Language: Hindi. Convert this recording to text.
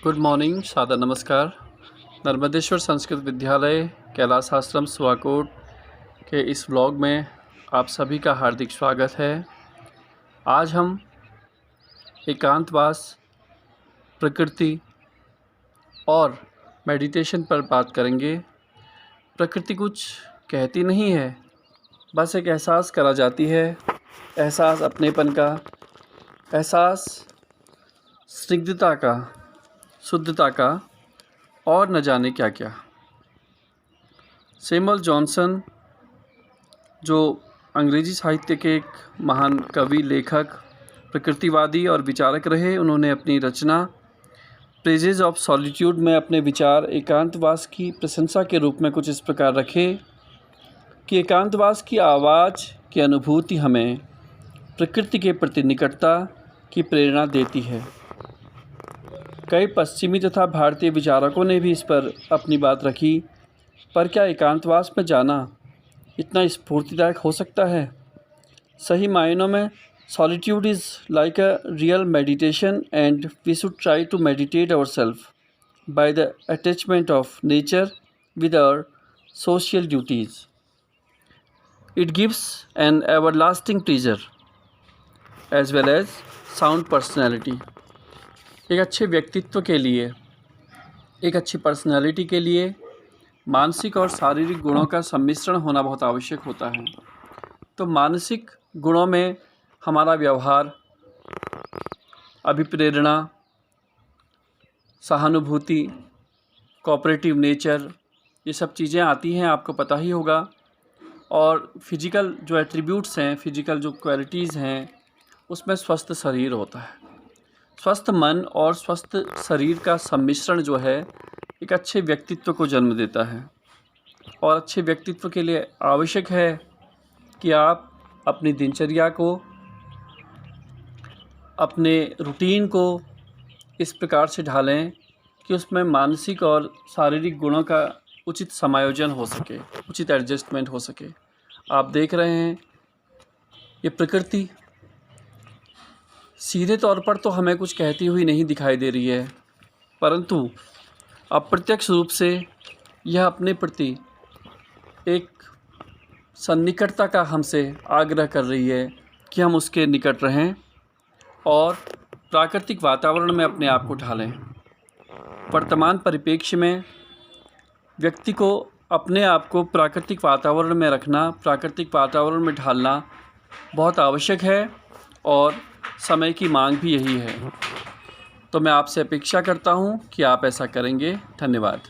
गुड मॉर्निंग, सादर नमस्कार। नर्मदेश्वर संस्कृत विद्यालय कैलाश आश्रम सुहाकोट के इस व्लॉग में आप सभी का हार्दिक स्वागत है। आज हम एकांतवास, प्रकृति और मेडिटेशन पर बात करेंगे। प्रकृति कुछ कहती नहीं है, बस एक एहसास करा जाती है। एहसास अपनेपन का, एहसास स्निग्धता का, शुद्धता का और न जाने क्या क्या। सैमुअल जॉनसन, जो अंग्रेजी साहित्य के एक महान कवि, लेखक, प्रकृतिवादी और विचारक रहे, उन्होंने अपनी रचना प्रेजेज ऑफ सॉलिट्यूड में अपने विचार एकांतवास की प्रशंसा के रूप में कुछ इस प्रकार रखे कि एकांतवास की आवाज़ की अनुभूति हमें प्रकृति के प्रति निकटता की प्रेरणा देती है। कई पश्चिमी तथा भारतीय विचारकों ने भी इस पर अपनी बात रखी, पर क्या एकांतवास में जाना इतना स्फूर्तिदायक हो सकता है? सही मायनों में solitude is like a real meditation and we should try to meditate ourselves by the attachment of nature with our social duties. It gives an everlasting pleasure as well as sound personality. एक अच्छे व्यक्तित्व के लिए, एक अच्छी पर्सनैलिटी के लिए मानसिक और शारीरिक गुणों का सम्मिश्रण होना बहुत आवश्यक होता है। तो मानसिक गुणों में हमारा व्यवहार, अभिप्रेरणा, सहानुभूति, कोऑपरेटिव नेचर, ये सब चीज़ें आती हैं, आपको पता ही होगा। और फिजिकल जो एट्रीब्यूट्स हैं, फिजिकल जो क्वालिटीज़ हैं, उसमें स्वस्थ शरीर होता है। स्वस्थ मन और स्वस्थ शरीर का सम्मिश्रण जो है एक अच्छे व्यक्तित्व को जन्म देता है। और अच्छे व्यक्तित्व के लिए आवश्यक है कि आप अपनी दिनचर्या को, अपने रूटीन को इस प्रकार से ढालें कि उसमें मानसिक और शारीरिक गुणों का उचित समायोजन हो सके, उचित एडजस्टमेंट हो सके। आप देख रहे हैं ये प्रकृति सीधे तौर पर तो हमें कुछ कहती हुई नहीं दिखाई दे रही है, परंतु अप्रत्यक्ष रूप से यह अपने प्रति एक सन्निकटता का हमसे आग्रह कर रही है कि हम उसके निकट रहें और प्राकृतिक वातावरण में अपने आप को ढालें। वर्तमान परिप्रेक्ष्य में व्यक्ति को अपने आप को प्राकृतिक वातावरण में रखना, प्राकृतिक वातावरण में ढालना बहुत आवश्यक है और समय की मांग भी यही है। तो मैं आपसे अपेक्षा करता हूँ कि आप ऐसा करेंगे। धन्यवाद।